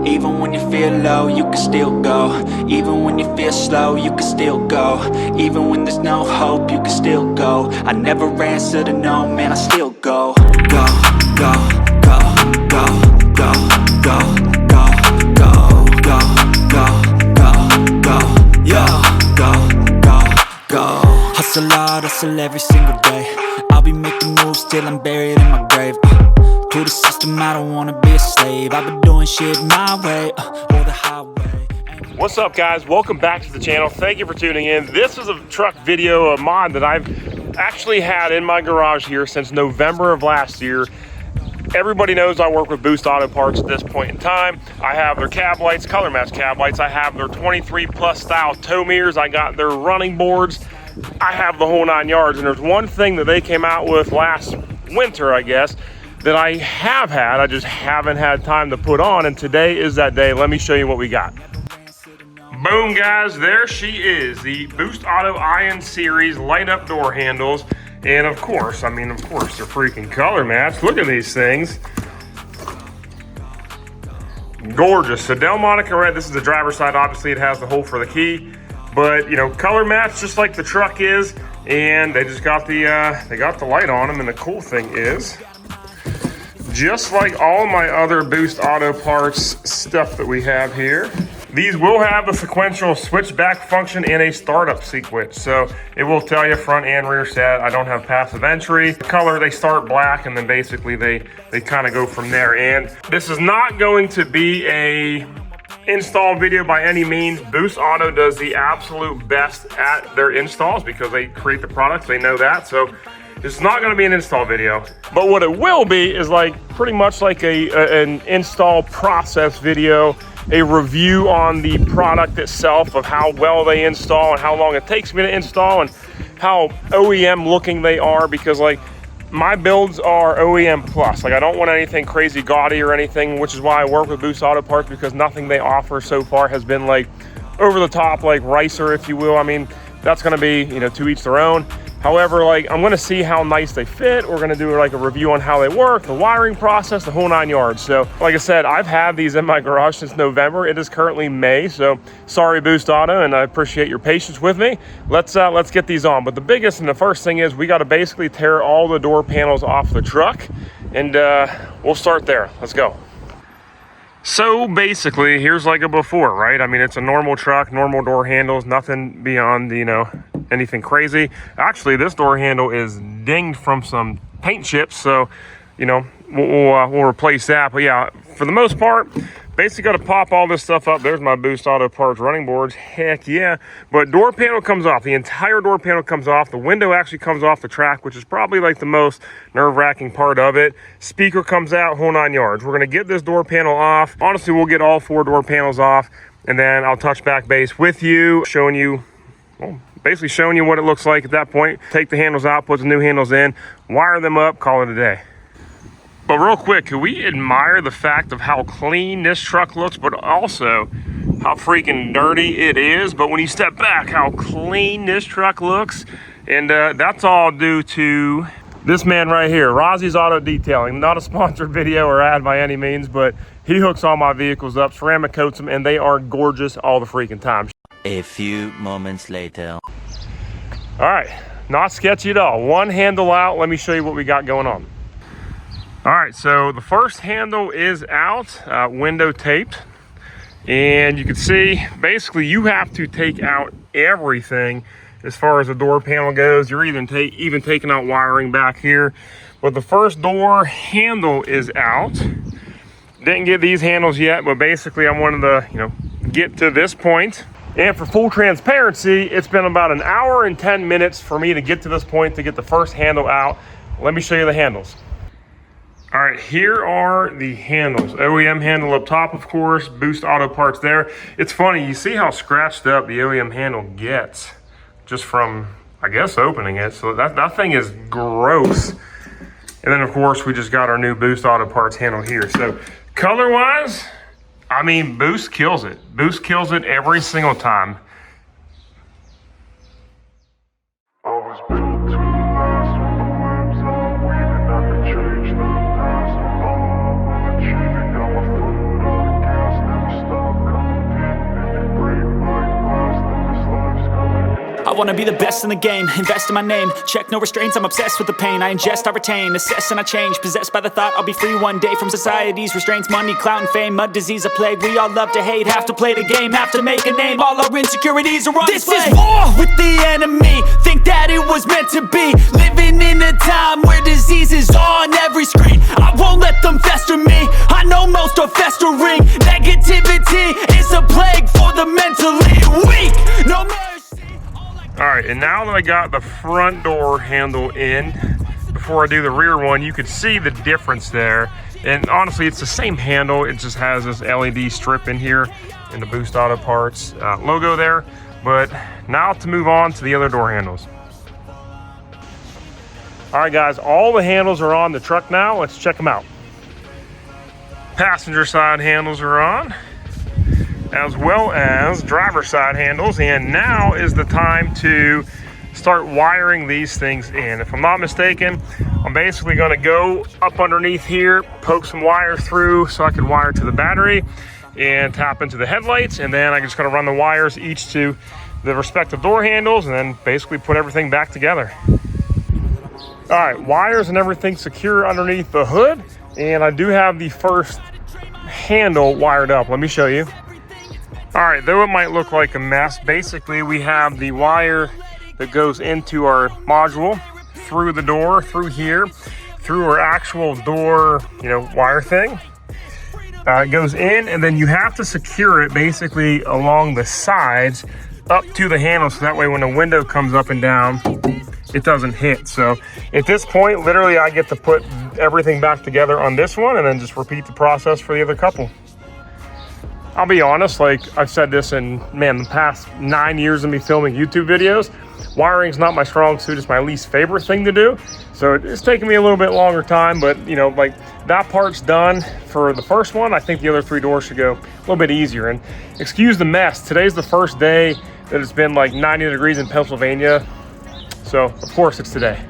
Even when you feel low, you can still go. Even when you feel slow, you can still go. Even when there's no hope, you can still go. I never answer to no, man, I still go. Go, go, go, go, go, go, go, go, go, go, go, go, yo, go, go, go. Hustle hard, hustle every single day. I'll be making moves till I'm buried in my grave. To the system, I don't wanna be a slave. I've been doing shit my way, or the highway. What's up, guys? Welcome back to the channel. Thank you for tuning in. This is a truck video, a mod that I've actually had in my garage here since November of last year. Everybody knows I work with Boost Auto Parts at this point in time. I have their cab lights, color match cab lights. I have their 23 plus style tow mirrors. I got their running boards. I have the whole 9 yards. And there's one thing that they came out with last winter, I guess, that I have had, I just haven't had time to put on, and today is that day. Let me show you what we got. Boom, guys, there she is, the Boost Auto Iron Series light up door handles. And of course, they're freaking color matched. Look at these things. Gorgeous. So Delmonico Red, this is the driver's side. Obviously it has the hole for the key, but you know, color matched just like the truck is. And they just got the light on them. And the cool thing is, just like all my other Boost Auto Parts stuff that we have here, these will have the sequential switchback function and a startup sequence. So it will tell you front and rear set. I don't have passive entry. The color, they start black, and then basically they kind of go from there. And this is not going to be a install video by any means. Boost Auto does the absolute best at their installs because they create the products, they know that. So it's not going to be an install video, but what it will be is like pretty much like an install process video, a review on the product itself of how well they install and how long it takes me to install and how OEM looking they are, because like my builds are OEM plus. Like I don't want anything crazy gaudy or anything, which is why I work with Boost Auto Parts, because nothing they offer so far has been like over the top, like ricer, if you will. I mean, that's going to be, you know, to each their own. However, like I'm going to see how nice they fit. We're going to do like a review on how they work, the wiring process, the whole 9 yards. So like I said, I've had these in my garage since November. It is currently May, so sorry Boost Auto, and I appreciate your patience with me. Let's get these on. But the biggest and the first thing is we got to basically tear all the door panels off the truck, and we'll start there. Let's go. So basically, here's like a before, right? I mean, it's a normal truck, normal door handles, nothing beyond, you know, anything crazy. Actually, this door handle is dinged from some paint chips, so, you know, we'll replace that. But yeah, for the most part, basically got to pop all this stuff up. There's my Boost Auto Parts running boards. Heck yeah. But door panel comes off. The entire door panel comes off. The window actually comes off the track, which is probably like the most nerve-wracking part of it. Speaker comes out, whole 9 yards. We're going to get this door panel off. Honestly, we'll get all 4 door panels off, and then I'll touch back base with you, showing you, well, basically showing you what it looks like at that point. Take the handles out, put the new handles in, wire them up, call it a day. But real quick, can we admire the fact of how clean this truck looks, but also how freaking dirty it is? But when you step back, how clean this truck looks. And that's all due to this man right here, Rozzy's Auto Detailing. Not a sponsored video or ad by any means, but he hooks all my vehicles up, ceramic coats them, and they are gorgeous all the freaking time. A few moments later. All right, not sketchy at all. One handle out. Let me show you what we got going on. All right, so the first handle is out, window taped, and you can see basically you have to take out everything as far as the door panel goes. You're even taking out wiring back here, but the first door handle is out. Didn't get these handles yet, but basically I wanted to, you know, get to this point. And for full transparency, it's been about an hour and 10 minutes for me to get to this point to get the first handle out. Let me show you the handles. All right, here are the handles. OEM handle up top, of course, Boost Auto Parts there. It's funny, you see how scratched up the OEM handle gets just from, I guess, opening it. So that thing is gross. And then, of course, we just got our new Boost Auto Parts handle here. So color-wise, I mean, Boost kills it. Boost kills it every single time. wanna be the best in the game, invest in my name, check no restraints, I'm obsessed with the pain. I ingest, I retain, assess and I change, possessed by the thought I'll be free one day from society's restraints. Money, clout and fame, mud, disease, a plague. We all love to hate, have to play the game, have to make a name. All our insecurities are on display. This is war with the enemy, think that it was meant to be. Living in a time where disease is on every screen. I won't let them fester me, I know most are festering. Negativity is a plague for the mentally weak. No mercy. All right, and now that I got the front door handle in, before I do the rear one, you can see the difference there. And honestly, it's the same handle, it just has this LED strip in here and the Boost Auto Parts logo there. But now to move on to the other door handles. All right guys, all the handles are on the truck now. Let's check them out. Passenger side handles are on, as well as driver side handles. And now is the time to start wiring these things in. If I'm not mistaken, I'm basically gonna go up underneath here, poke some wires through so I can wire to the battery and tap into the headlights. And then I'm just gonna run the wires each to the respective door handles and then basically put everything back together. All right, wires and everything secure underneath the hood. And I do have the first handle wired up. Let me show you. All right, though it might look like a mess, basically we have the wire that goes into our module through the door, through here, through our actual door, wire thing. It goes in, and then you have to secure it basically along the sides up to the handle, so that way when the window comes up and down, it doesn't hit. So at this point, literally I get to put everything back together on this one and then just repeat the process for the other couple. I'll be honest, like I've said this in, the past 9 years of me filming YouTube videos, wiring's not my strong suit, it's my least favorite thing to do. So it's taken me a little bit longer time, but like that part's done for the first one. I think the other 3 doors should go a little bit easier. And excuse the mess, today's the first day that it's been like 90 degrees in Pennsylvania. So of course it's today.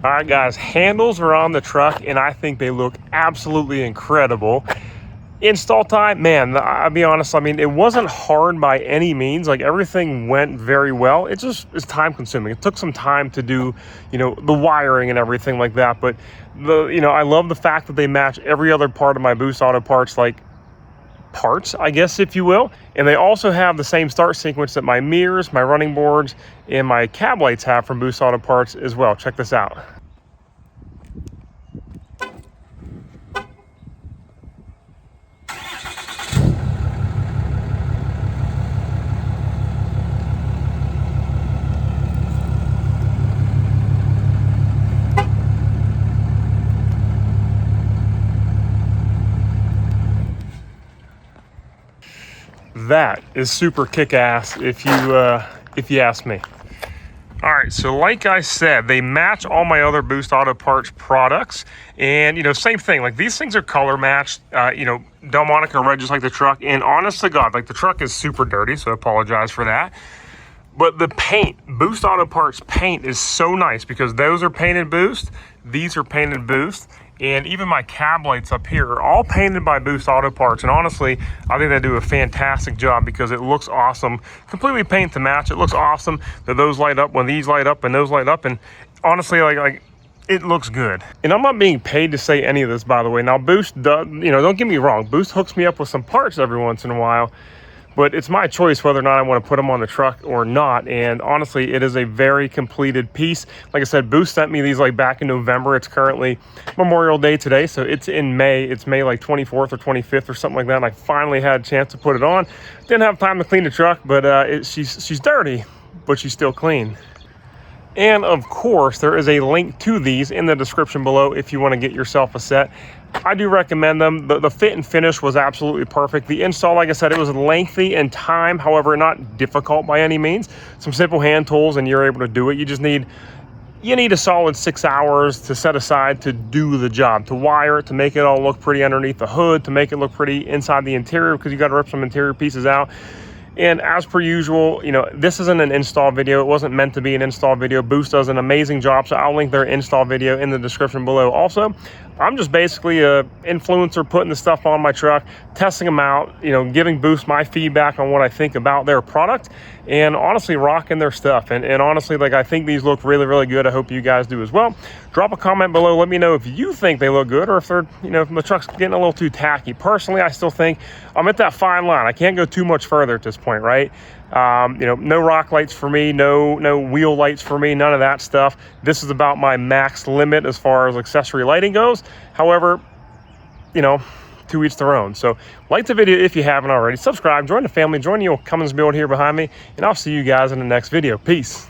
All right guys, handles are on the truck and I think they look absolutely incredible. Install time, man, I'll be honest, it wasn't hard by any means. Like everything went very well. It just is time consuming. It took some time to do, the wiring and everything like that. But I love the fact that they match every other part of my Boost Auto Parts, parts, I guess, if you will. And they also have the same start sequence that my mirrors, my running boards, and my cab lights have from Boost Auto Parts as well. Check this out. That is super kick-ass if you ask me. All right, so like I said, they match all my other Boost Auto Parts products. And, same thing, like these things are color matched, Delmonico Red, just like the truck. And honest to God, like the truck is super dirty, so I apologize for that. But the paint, Boost Auto Parts paint is so nice because those are painted Boost, these are painted Boost. And even my cab lights up here are all painted by Boost Auto Parts. And honestly, I think they do a fantastic job because it looks awesome. Completely paint to match. It looks awesome that those light up when these light up and those light up. And honestly, like it looks good. And I'm not being paid to say any of this, by the way. Now, Boost does, don't get me wrong. Boost hooks me up with some parts every once in a while. But it's my choice whether or not I want to put them on the truck or not. And honestly, it is a very completed piece. Like I said, Boost sent me these back in November. It's currently Memorial Day today, so it's in May. It's May 24th or 25th or something like that. And I finally had a chance to put it on. Didn't have time to clean the truck, but she's dirty, but she's still clean. And of course, there is a link to these in the description below if you want to get yourself a set. I do recommend them. The fit and finish was absolutely perfect. The install, like I said, it was lengthy in time, however, not difficult by any means. Some simple hand tools and you're able to do it. You just need, you need a solid 6 hours to set aside to do the job, to wire it, to make it all look pretty underneath the hood, to make it look pretty inside the interior, because you got to rip some interior pieces out. And as per usual, you know, this isn't an install video. It wasn't meant to be an install video. Boost does an amazing job, so I'll link their install video in the description below. Also, I'm just basically a influencer putting the stuff on my truck, testing them out, you know, giving Boost my feedback on what I think about their product, and honestly rocking their stuff. And honestly, like, I think these look really, really good. I hope you guys do as well. Drop a comment below. Let me know if you think they look good, or if they're, you know, if the truck's getting a little too tacky. Personally, I still think I'm at that fine line. I can't go too much further at this point, right? You know, no rock lights for me, no wheel lights for me, none of that stuff. This is about my max limit as far as accessory lighting goes. However, you know, to each their own. So like the video if you haven't already, subscribe, join the family, join the old Cummins build here behind me, and I'll see you guys in the next video. Peace.